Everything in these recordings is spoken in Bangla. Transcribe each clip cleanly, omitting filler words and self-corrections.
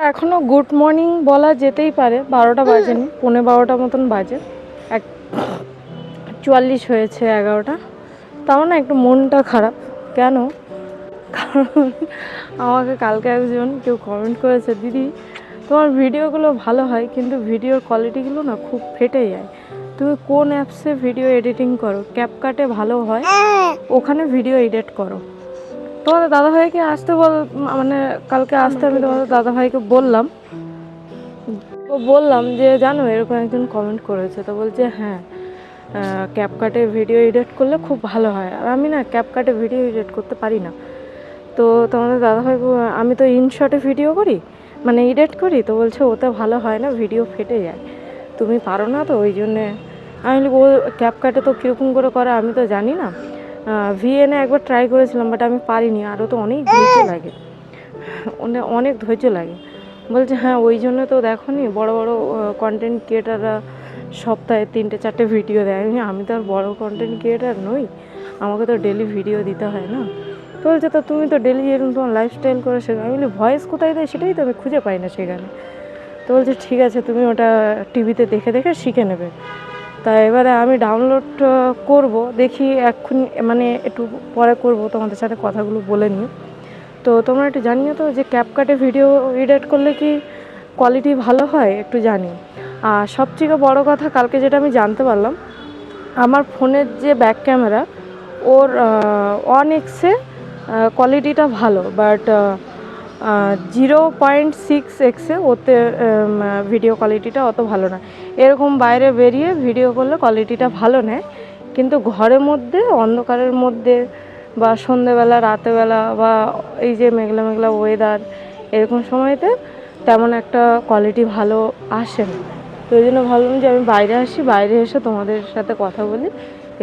এখনও গুড মর্নিং বলা যেতেই পারে, 12টা বাজেনি, 12:15 মতন বাজে, 1:44 হয়েছে, 11টা। তাও না একটু মনটা খারাপ। কেন? কারণ আমাকে কালকে একজন কেউ কমেন্ট করেছে, দিদি তোমার ভিডিওগুলো ভালো হয় কিন্তু ভিডিওর কোয়ালিটিগুলো না খুব ফেটে যায়। তুমি কোন অ্যাপসে ভিডিও এডিটিং করো? ক্যাপকাটে ভালো হয়, ওখানে ভিডিও এডিট করো। তোমাদের দাদাভাইকে আসতে মানে কালকে আসতে আমি তোমাদের দাদাভাইকে বললাম যে জানো এরকম একজন কমেন্ট করেছে, তো বলছে হ্যাঁ ক্যাপকাটে ভিডিও এডিট করলে খুব ভালো হয়। আর আমি না ক্যাপকাটে ভিডিও এডিট করতে পারি না। তো তোমাদের দাদাভাই, আমি তো ইনশটে ভিডিও করি, মানে এডিট করি, তো বলছে ওতে ভালো হয় না, ভিডিও ফেটে যায়, তুমি পারো না তো ওই জন্যে। আমি ও ক্যাপকাটে তো কীরকম করে আমি তো জানি না। ভিএনে একবার ট্রাই করেছিলাম, বাট আমি পারিনি, আরও তো অনেক ধৈর্য লাগে, অনেক ধৈর্য লাগে। বলছে হ্যাঁ ওই জন্য তো দেখো নি বড়ো বড়ো কন্টেন্ট ক্রিয়েটাররা সপ্তাহে 3-4টে ভিডিও দেয়। আমি তো আর বড় কন্টেন্ট ক্রিয়েটার নই, আমাকে তো ডেলি ভিডিও দিতে হয় না। তো বলছে তো তুমি তো ডেলি এরকম তোমার লাইফস্টাইল করে শেখো। আমি বলি ভয়েস কোথায় দেয় সেটাই তো আমি খুঁজে পাই না সেখানে। তো বলছে ঠিক আছে তুমি ওটা টিভিতে দেখে দেখে শিখে নেবে। তা এবারে আমি ডাউনলোড করব, দেখি এক্ষুনি, মানে একটু পরে করব, তোমাদের সাথে কথাগুলো বলে নিই। তো তোমরা একটু জানিও তো যে ক্যাপকাটে ভিডিও এডিট করলে কি কোয়ালিটি ভালো হয়, একটু জানি। আর সবথেকে বড় কথা, কালকে যেটা আমি জানতে পারলাম, আমার ফোনের যে ব্যাক ক্যামেরা, ওর 1x কোয়ালিটিটা ভালো, বাট 0.6x ওতে ভিডিও কোয়ালিটিটা অত ভালো না। এরকম বাইরে বেরিয়ে ভিডিও করলে কোয়ালিটিটা ভালো নেয়, কিন্তু ঘরের মধ্যে অন্ধকারের মধ্যে বা সন্ধেবেলা রাতেবেলা বা এই যে মেঘলা মেঘলা ওয়েদার, এরকম সময়তে তেমন একটা কোয়ালিটি ভালো আসে না। তো ওই জন্য ভাবলাম যে আমি বাইরে আসি, বাইরে এসে তোমাদের সাথে কথা বলি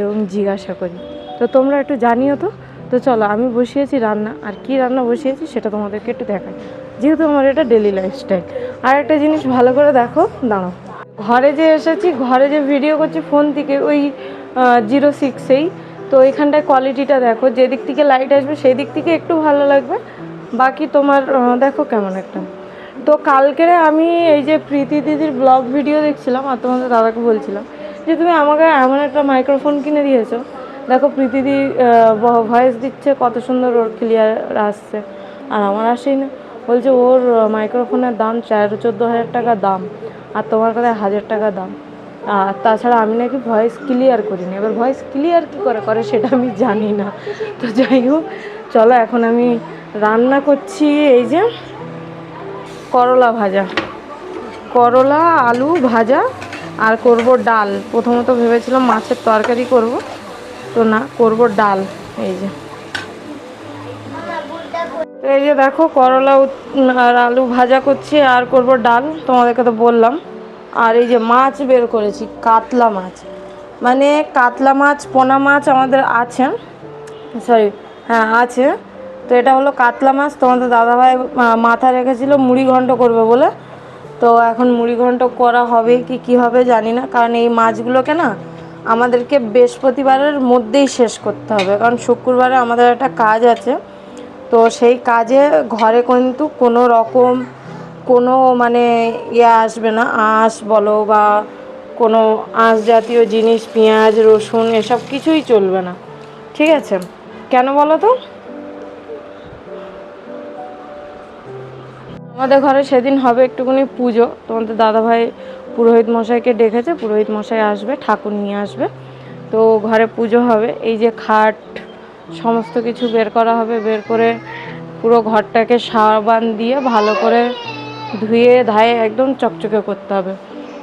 এবং জিজ্ঞাসা করি। তো তোমরা একটু জানিও তো। তো চলো, আমি বসিয়েছি রান্না, আর কি রান্না বসিয়েছি সেটা তোমাদেরকে একটু দেখাই, যেহেতু আমার এটা ডেলি লাইফস্টাইল। আর একটা জিনিস ভালো করে দেখো, দাঁড়াও, ঘরে যে এসেছি, ঘরে যে ভিডিও করছি ফোন থেকে, ওই 0.6-এই, তো এইখানটায় কোয়ালিটিটা দেখো, যেদিক থেকে লাইট আসবে সেই দিক থেকে একটু ভালো লাগবে, বাকি তোমার দেখো কেমন একটা। তো কালকে আমি এই যে প্রীতি দিদির ব্লগ ভিডিও দেখছিলাম, আর তোমাদের দাদাকে বলছিলাম যে তুমি আমাকে এমন একটা মাইক্রোফোন কিনে দিয়েছো, দেখো প্রীতি দি ভয়েস দিচ্ছে কত সুন্দর, ওর ক্লিয়ার আসছে, আর আমার আসেই না। বলছে ওর মাইক্রোফোনের দাম 13-14 হাজার টাকা দাম, আর তোমার কাছে 1000 টাকা দাম। আর তাছাড়া আমি নাকি ভয়েস ক্লিয়ার করিনি। এবার ভয়েস ক্লিয়ার কী করে সেটা আমি জানি না। তো যাই হোক, চলো এখন আমি রান্না করছি এই যে করলা ভাজা, করলা আলু ভাজা, আর করব ডাল। প্রথমত ভেবেছিলাম মাছের তরকারি করব, তো না, করব ডাল। এই যে এই যে দেখো করলা আর আলু ভাজা করছি, আর করব ডাল, তোমাদেরকে তো বললাম। আর এই যে মাছ বের করেছি, কাতলা মাছ, মানে কাতলা মাছ, পোনা মাছ আমাদের আছে, সরি হ্যাঁ আছে। তো এটা হলো কাতলা মাছ, তোমাদের দাদাভাই মাথা রেখেছিল মুড়ি ঘন্ট করবে বলে। তো এখন মুড়ি ঘন্ট করা হবে কি হবে জানি না, কারণ এই মাছগুলোকে না আমাদেরকে বৃহস্পতিবারের মধ্যেই শেষ করতে হবে, কারণ শুক্রবারে আমাদের একটা কাজ আছে। তো সেই কাজে ঘরে কিন্তু কোনো রকম কোনো মানে আসবে না, আঁশ বলো বা কোনো আঁশ জাতীয় জিনিস, পেঁয়াজ রসুন এসব কিছুই চলবে না, ঠিক আছে? কেন বলো তো? আমাদের ঘরে সেদিন হবে একটুখানি পুজো, তোমাদের দাদাভাই পুরোহিত মশাইকে ডেকেছে, পুরোহিত মশাই আসবে, ঠাকুর নিয়ে আসবে, তো ঘরে পুজো হবে। এই যে খাট সমস্ত কিছু বের করা হবে, বের করে পুরো ঘরটাকে সাবান দিয়ে ভালো করে ধুয়ে ধায়ে একদম চকচকে করতে হবে।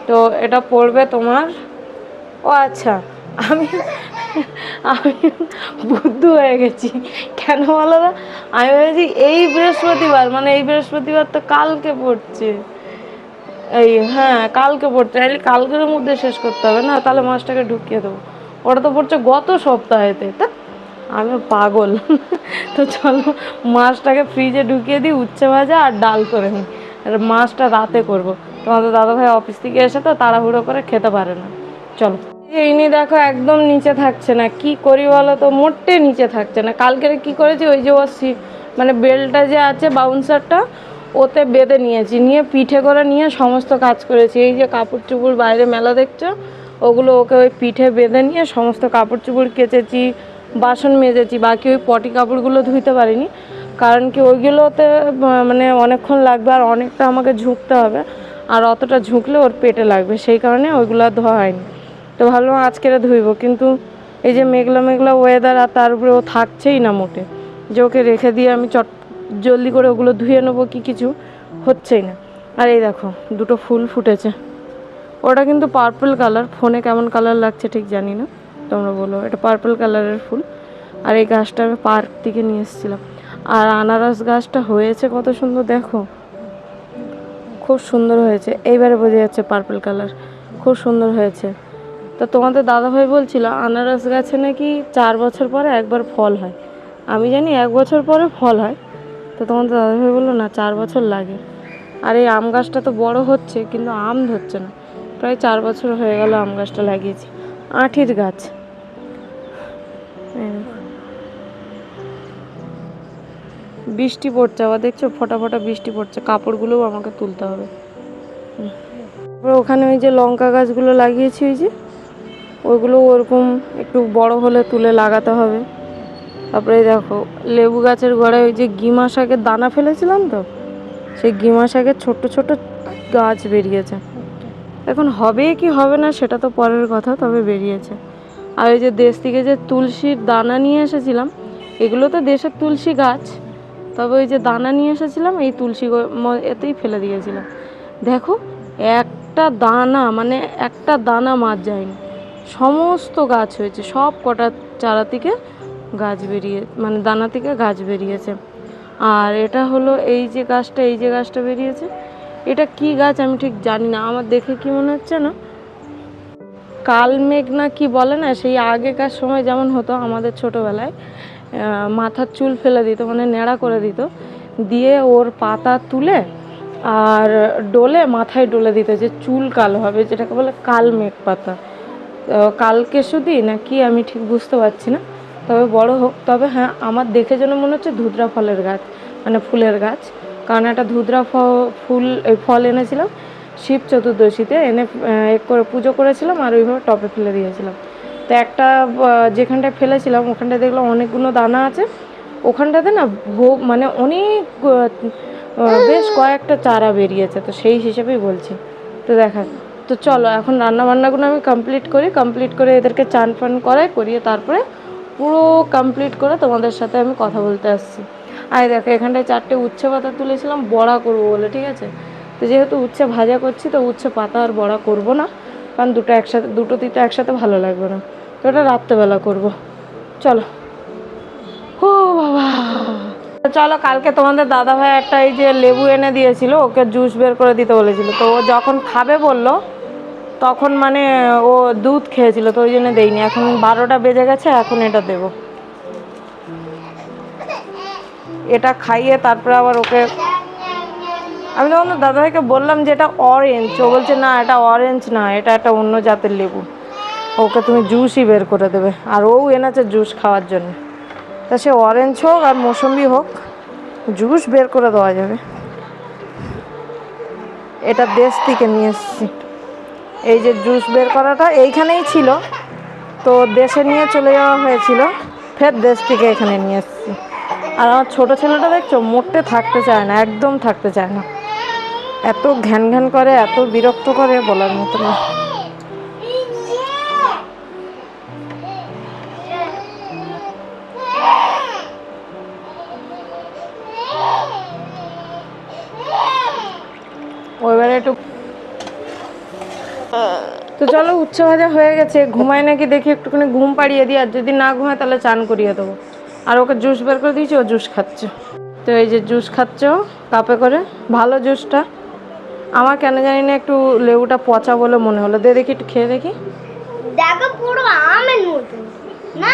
তো এটা পড়বে তোমার, ও আচ্ছা, আমি আমি বুদ্ধ হয়ে গেছি। কেন বলো না, আমি ভেবেছি এই বৃহস্পতিবার, মানে এই বৃহস্পতিবার তো কালকে পড়ছে, এই হ্যাঁ কালকে পড়ছে, তাহলে কালকের মধ্যে শেষ করতে হবে না, তাহলে মাছটাকে ঢুকিয়ে দেবো। ওটা তো পড়ছে গত সপ্তাহেতে, তা আমি পাগল। তো চলো মাছটাকে ফ্রিজে ঢুকিয়ে দিই, উচ্ছে ভাজা আর ডাল করে নিই, আর মাছটা রাতে করব। তোমাদের দাদাভাই অফিস থেকে এসে তো তাড়াহুড়ো করে খেতে পারে না। চলো, ইনি দেখো একদম নিচে থাকছে না, কি করি বলো তো, মোটে নিচে থাকছে না। কালকে কি করেছি, ওই যে মানে বেলটা যে আছে বাউন্সারটা, ওতে বেঁধে নিয়েছি, নিয়ে পিঠে করে নিয়ে সমস্ত কাজ করেছি। এই যে কাপড় চোপড় বাইরে মেলা দেখছো, ওগুলো ওকে ওই পিঠে বেঁধে নিয়ে সমস্ত কাপড় চোপড় কেচেছি, বাসন মেজেছি। বাকি ওই পটি কাপড়গুলো ধুইতে পারিনি, কারণ কি ওইগুলোতে মানে অনেকক্ষণ লাগবে আর অনেকটা আমাকে ঝুঁকতে হবে, আর অতটা ঝুঁকলে ওর পেটে লাগবে, সেই কারণে ওইগুলো আর ধোয়া হয়নি। তো ভাবলাম আজকে ধুইব, কিন্তু এই যে মেঘলা মেঘলা ওয়েদার আর তার উপরে ও থাকছেই না মোটে, যে ওকে রেখে দিয়ে আমি জলদি করে ওগুলো ধুয়ে নেবো কি কিছু হচ্ছেই না। আর এই দেখো দুটো ফুল ফুটেছে, ওটা কিন্তু পার্পল কালার, ফোনে কেমন কালার লাগছে ঠিক জানি না, তোমরা বলো। এটা পার্পল কালারের ফুল। আর এই গাছটা আমি পার্ক থেকে নিয়ে এসেছিলাম। আর আনারস গাছটা হয়েছে কত সুন্দর, দেখো খুব সুন্দর হয়েছে, এইবারে বোঝা যাচ্ছে পার্পল কালার, খুব সুন্দর হয়েছে। তো তোমাদের দাদাভাই বলছিল আনারস গাছে নাকি 4 বছর পরে একবার ফল হয়। আমি জানি 1 বছর পরে ফল হয়, তো তোমাদের দাদাভাই বললো না 4 বছর লাগে। আর এই আম গাছটা তো বড় হচ্ছে কিন্তু আম ধরছে না, প্রায় 4 বছর হয়ে গেল আম গাছটা লাগিয়েছি। আঁঠির গাছ, বৃষ্টি পড়ছে আবার, দেখছো ফোটা ফোটা বৃষ্টি পড়ছে, কাপড়গুলোও আমাকে তুলতে হবে। তারপরে ওখানে ওই যে লঙ্কা গাছগুলো লাগিয়েছি, ওই যে ওইগুলো ওরকম একটু বড় হলে তুলে লাগাতে হবে। তারপরে দেখো লেবু গাছের গোড়ায় ওই যে গিমা শাকের দানা ফেলেছিলাম, তো সেই গিমা শাকের ছোট্ট ছোট্ট গাছ বেরিয়েছে। এখন হবে কি হবে না সেটা তো পরের কথা, তবে বেরিয়েছে। আর ওই যে দেশ থেকে যে তুলসীর দানা নিয়ে এসেছিলাম, এগুলো তো দেশের তুলসী গাছ, তবে ওই যে দানা নিয়ে এসেছিলাম এই তুলসী এতেই ফেলে দিয়েছিলাম। দেখো একটা দানা, মানে একটা দানা মার যায়নি, সমস্ত গাছ হয়েছে, সব কটা চারা থেকে গাছ বেরিয়ে, মানে দানা থেকে গাছ বেরিয়েছে। আর এটা হলো এই যে গাছটা, এই যে গাছটা বেরিয়েছে, এটা কি গাছ আমি ঠিক জানি না, আমার দেখে কি মনে হচ্ছে না কালমেঘ না কি বলে না, সেই আগেকার সময় যেমন হতো আমাদের ছোটোবেলায়, মাথার চুল ফেলে দিত, মানে ন্যাড়া করে দিত, দিয়ে ওর পাতা তুলে আর ডোলে মাথায় ডলে দিত যে চুল কালো হবে, যেটাকে বলে কালমেঘ পাতা, কালকেশুদি না কি আমি ঠিক বুঝতে পারছি না, তবে বড় হোক। তবে হ্যাঁ আমার দেখে যেন মনে হচ্ছে ধুতরা ফলের গাছ, মানে ফুলের গাছ, কারণ একটা ধুতরা ফল এনেছিলাম শিব চতুর্দশীতে, এনে করে পুজো করেছিলাম আর ওইভাবে টপে ফেলে দিয়েছিলাম। তো একটা যেখানটায় ফেলেছিলাম ওখানটায় দেখলাম অনেকগুলো দানা আছে, ওখানটাতে না মানে অনেক বেশ কয়েকটা চারা বেরিয়েছে, তো সেই হিসেবেই বলছি। তো দেখা, তো চলো এখন রান্না বান্নাগুলো আমি কমপ্লিট করে এদেরকে চান ফান করিয়ে তারপরে পুরো কমপ্লিট করে তোমাদের সাথে আমি কথা বলতে আসছি। আর দেখো এখানটায় 4টে উচ্ছে পাতা তুলেছিলাম বড়া করবো বলে, ঠিক আছে। তো যেহেতু উচ্ছে ভাজা করছি, তো উচ্ছে পাতা আর বড়া করব না, কারণ দুটো তিনটা একসাথে ভালো লাগবে না, তো ওটা রাত্রেবেলা করবো। চলো, ও বাবা, চলো কালকে তোমাদের দাদাভাই একটা এই যে লেবু এনে দিয়েছিল, ওকে জুস বের করে দিতে বলেছিল, তো ও যখন খাবে বললো তখন মানে ও দুধ খেয়েছিল, তো ওই জন্য দেইনি। এখন 12টা বেজে গেছে, এখন এটা দেব, এটা খাইয়ে তারপরে আবার ওকে, আমি তখন দাদাভাইকে বললাম যে এটা অরেঞ্জ, ও বলছে না এটা অরেঞ্জ না, এটা একটা অন্য জাতের লেবু, ওকে তুমি জুসই বের করে দেবে, আর ও এনেছে জুস খাওয়ার জন্য, তা সে অরেঞ্জ হোক আর মৌসুম্বি হোক জুস বের করে দেওয়া যাবে। এটা দেশ থেকে নিয়ে এসেছি, এই যে জুস বের করাটা এইখানেই ছিল, তো দেশে নিয়ে চলে যাওয়া হয়েছিল, ফের দেশ থেকে এখানে নিয়ে এসেছি। আর আমার ছোটো ছেলেটা দেখছো মোটে থাকতে চায় না, একদম থাকতে চায় না, এত ঘ্যান ঘ্যান করে, এত বিরক্ত করে বলার মতো না। ওইবারে একটু, তো চলো উচ্ছে ভাজা হয়ে গেছে, ঘুমায় নাকি দেখি, একটুখানি ঘুম পাড়িয়ে দিই, আর যদি না ঘুমায় তাহলে চান করিয়ে দেবো। আর ওকে জুস বের করে দিয়েছি, ও জুস খাচ্ছে, তো এই যে জুস খাচ্ছে কাপে করে, ভালো জুসটা। আমার কেন জানি না একটু লেবুটা পচা বলে মনে হলো, দেখি একটু খেয়ে দেখি, দেখো পুরো আমের মতো না,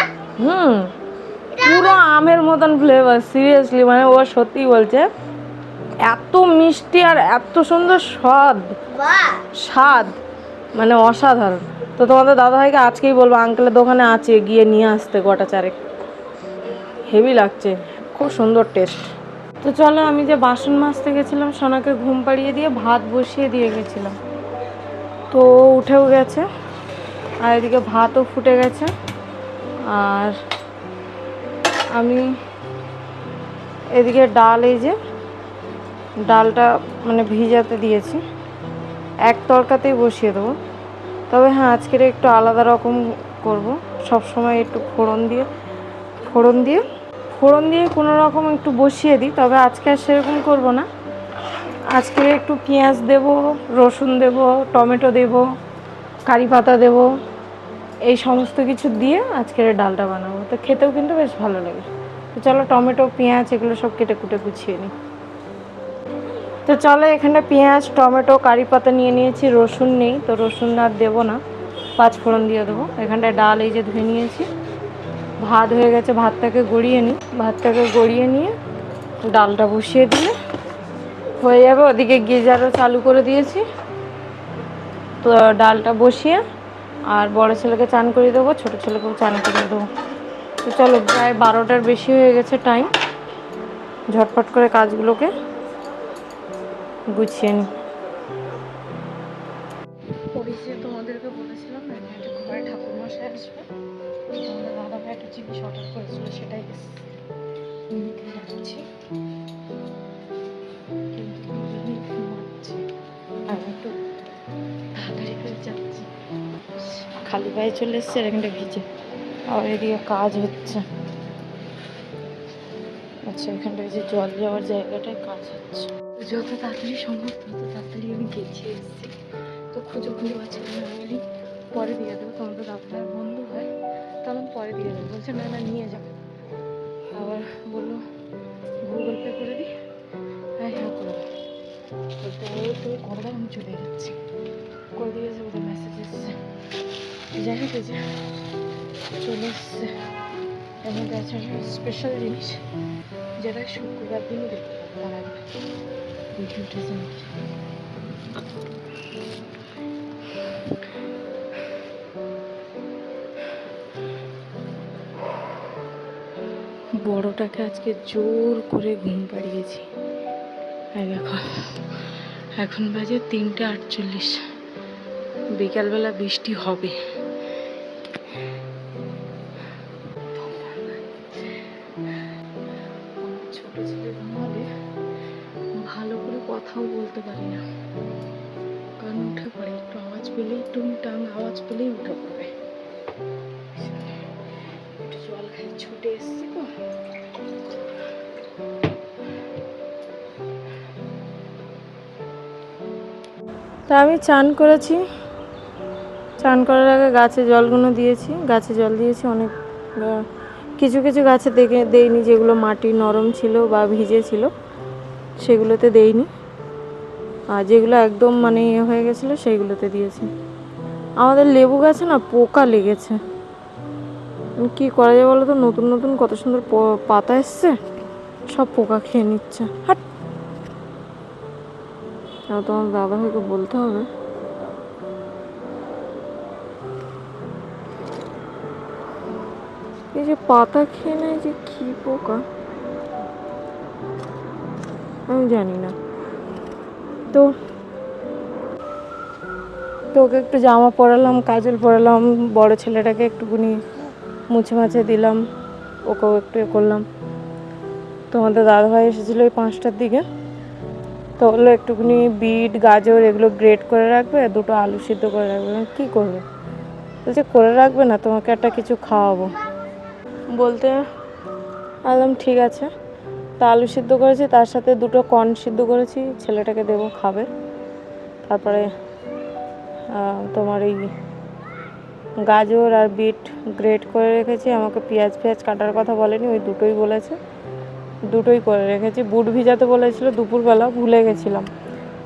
পুরো আমের মতন ফ্লেভার, সিরিয়াসলি, মানে ও সত্যি বলছে, এত মিষ্টি আর এত সুন্দর স্বাদ, মানে অসাধারণ। তো তোমাদের দাদাভাইকে আজকেই বলবো আঙ্কেলের দোকানে আছে, গিয়ে নিয়ে আসতে গোটা চারেক, হেভি লাগছে, খুব সুন্দর টেস্ট। তো চলো, আমি যে বাসন মাজতে গেছিলাম সোনাকে ঘুম পাড়িয়ে দিয়ে ভাত বসিয়ে দিয়ে গেছিলাম, তো ও উঠেও গেছে আর এদিকে ভাতও ফুটে গেছে। আর আমি এদিকে ডাল, এই যে ডালটা মানে ভিজাতে দিয়েছি, এক তরকাতেই বসিয়ে দেবো। তবে হ্যাঁ, আজকের একটু আলাদা রকম করব, সব সময় একটু ফোড়ন দিয়ে কোনো রকম একটু বসিয়ে দিই, তবে আজকে আর সেরকম করব না। আজকে একটু পেঁয়াজ দেব, রসুন দেব, টমেটো দেব, কারি পাতা দেব, এই সমস্ত কিছু দিয়ে আজকের এই ডালটা বানাবো। তো খেতেও কিন্তু বেশ ভালো লাগে। তো চলো, টমেটো পেঁয়াজ এগুলো সব কেটে কুটে গুছিয়ে নিই। তো চলো, এখানে পেঁয়াজ টমেটো কারি পাতা নিয়ে নিয়েছি, রসুন নেই তো রসুন আর দেবো না, পাঁচ ফোড়ন দিয়ে দেবো। এখানটায় ডাল এই যে ধুয়ে নিয়েছি, ভাত হয়ে গেছে, ভাতটাকে গড়িয়ে নিয়ে ডালটা বসিয়ে দিলে হয়ে যাবে। ওদিকে গিজারও চালু করে দিয়েছি, তো ডালটা বসিয়ে আর বড় ছেলেকে চান করিয়ে দেবো, ছোটো ছেলেকেও চান করিয়ে দেবো। তো চলো, প্রায় 12টার বেশি হয়ে গেছে টাইম, ঝটপট করে কাজগুলোকে গুছিয়ে নিই। পরিচয় তোমাদেরকে বলেছিলাম না, একটা ঘরে ঠাকুরমশাই আসবে, আমাদের দাদা ভাই একটা জিনিস অর্ডার করেছিল, সেটাই নিতে যাচ্ছি। কিন্তু দুজনেই ঘুমাচ্ছে, আমি একটু তাড়াতাড়ি করে যাচ্ছি। খালি পায়ে চলে এসছে, আর এখানটা ভিজে, আর এদিকে কাজ হচ্ছে। আচ্ছা, এখানটা যে জল যাওয়ার জায়গাটায় কাজ হচ্ছে, যত তাড়াতাড়ি সম্ভব তত তাড়াতাড়ি আমি গেছি এসেছি। তো খুঁজে পাচ্ছি না, আমি বলি পরে দিয়ে দেবো, তোমার তো দাদার বন্ধু হয়, তাহলে আমি পরে দিয়ে দেবো। বলছে না না, নিয়ে যাবে। আবার বললো গুগল পে করে দিই, হ্যাঁ হ্যাঁ করে দাও। বলতে তুমি করে দাও, আমি চলে যাচ্ছি। করে দিয়েছে, ওদের মেসেজ এসছে। যাই হোক, যে চলে এসছে। এর মধ্যে আছে স্পেশাল জিনিস, যেটা শুক্রবার দিনই দেখতে পাবো। তার আগে দেখে উঠেছে নাকি। বড়টাকে আজকে জোর করে ঘুম পাড়িয়েছি। দেখো, এখন বাজে 3:48, বিকালবেলা বৃষ্টি হবে। ছোট ছেলে ঘুমালে ভালো করে কথাও বলতে পারি না, কারণ উঠে পড়ে, একটু আওয়াজ পেলেই, টুংটাং আওয়াজ পেলেই উঠে পড়বে। একটু জল খাই, ছুটে এসছি তো। তা আমি চান করেছি, চান করার আগে গাছে জলগুলো দিয়েছি, গাছে জল দিয়েছি অনেক। কিছু কিছু গাছে দেইনি, যেগুলো মাটি নরম ছিল বা ভিজে ছিল সেগুলোতে দেইনি, আর যেগুলো একদম মানে ইয়ে হয়ে গেছিলো সেইগুলোতে দিয়েছি। আমাদের লেবু গাছে না পোকা লেগেছে, কি করা যায় বলো তো? নতুন নতুন কত সুন্দর পাতা এসছে, সব পোকা খেয়ে নিচ্ছে। হাট, তোমার দাদা ভাইকে বলতে হবে। এই যে পাতা খেয়ে নেয়, যে কি পোকা আমি জানি না। তো ওকে একটু জামা পরালাম, কাজল পরালাম, বড় ছেলেটাকে একটুখানি মুছে মাছে দিলাম, ওকেও একটু এ করলাম। তোমাদের দাদাভাই এসেছিলো ওই 5টার দিকে, তো হলো একটুখানি বিট গাজর এগুলো গ্রেট করে রাখবে, দুটো আলু সিদ্ধ করে রাখবে। কী করবে? বলছে করে রাখবে না, তোমাকে একটা কিছু খাওয়াবো। বলতে বললাম ঠিক আছে। তা আলু সিদ্ধ করেছি, তার সাথে দুটো কর্ন সিদ্ধ করেছি, ছেলেটাকে দেবো, খাবে। তারপরে তোমার এই গাজর আর বিট গ্রেট করে রেখেছি, আমাকে পেঁয়াজ কাটার কথা বলেনি, ওই দুটোই বলেছে, দুটোই করে রেখেছি। বুট ভিজাতে বলেছিল দুপুরবেলা, ভুলে গেছিলাম,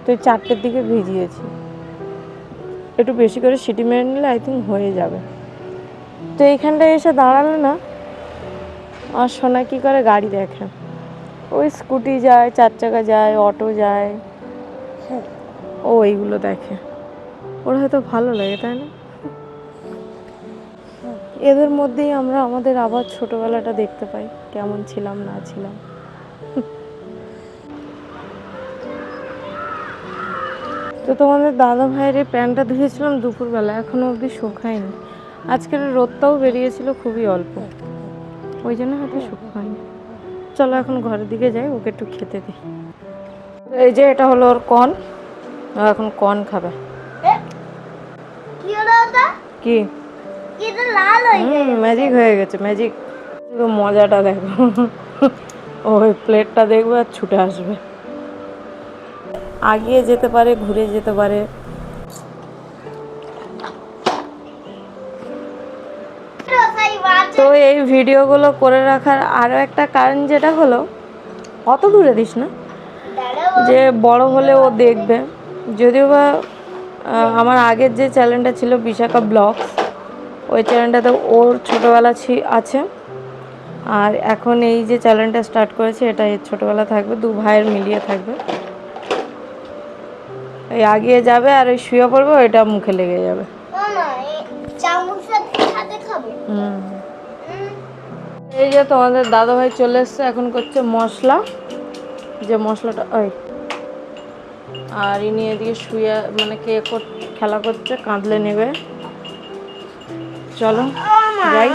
তো 4টের দিকে ভিজিয়েছি। একটু বেশি করে সিটি মেরে নিলে আই থিঙ্ক হয়ে যাবে। তো এইখানটায় এসে দাঁড়ালে না, আর সোনা কী করে গাড়ি দেখে, ওই স্কুটি যায়, 4 চাকা যায়, অটো যায়, ও এইগুলো দেখে, ওর হয়তো ভালো লাগে, তাই না? এদের মধ্যেই আমরা আমাদের আবার ছোটোবেলাটা দেখতে পাই, কেমন ছিলাম না ছিলাম। তো তোমাদের দাদা ভাইয়ের এই প্যান্টটা ধুয়েছিলাম দুপুরবেলা, এখনো অবধি শুকায়নি। আজকের রোদটাও বেরিয়েছিল খুবই অল্প, ওই জন্য হয়তো শুকায়নি। চলো এখন ঘরের দিকে যাই, ওকে একটু খেতে দিই। তো এই যে এটা হলো ওর কর্ন, ও এখন কর্ন খাবে। কি হলো ওটা? কি কি তো লাল হয়ে গেছে। ম্যাজিক হয়ে গেছে, ম্যাজিক। শুধু মজাটা দেখো, ওই প্লেটটা দেখবে আর ছুটে আসবে, আগিয়ে যেতে পারে, ঘুরে যেতে পারে। তো এই ভিডিওগুলো করে রাখার আরও একটা কারণ যেটা হলো, অত দূরে দিস না, যে বড় হলে ও দেখবে। যদিও বা আমার আগের যে চ্যানেলটা ছিল বিশাখা ব্লগস, ওই চ্যানেলটাতে ওর ছোটোবেলা আছে, আর এখন এই যে চ্যানেলটা স্টার্ট করেছে এটা এর ছোটোবেলা থাকবে, দু ভাইয়ের মিলিয়ে থাকবে। এই আগিয়ে যাবে আর ওই শুয়ে পড়বে, ওইটা মুখে লেগে যাবে। এই যে তোমাদের দাদাভাই চলে এসছে, এখন করছে মশলা, যে মশলাটা ওই, আর ইনি এদিকে শুয়ে মানে খেলা করছে, কাঁদলে নেবে। চলো যাই।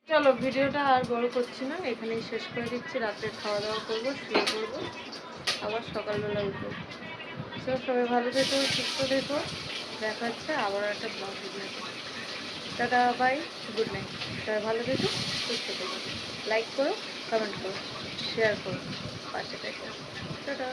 চলো ভিডিওটা আর বড় করছি না, এখানেই শেষ করে দিচ্ছি। রাত্রে খাওয়া দাওয়া করবো, শুয়ে পড়বো, আবার সকালবেলা উঠবো। সবাই ভালো থেকো, সুস্থ থেকো, দেখা হচ্ছে আবার একটা blog video. Tata, bye, good night. সবাই ভালো থেকো, সুস্থ থেকো, লাইক করো, কমেন্ট করো, শেয়ার করো, পাশে থেকো। টাটা।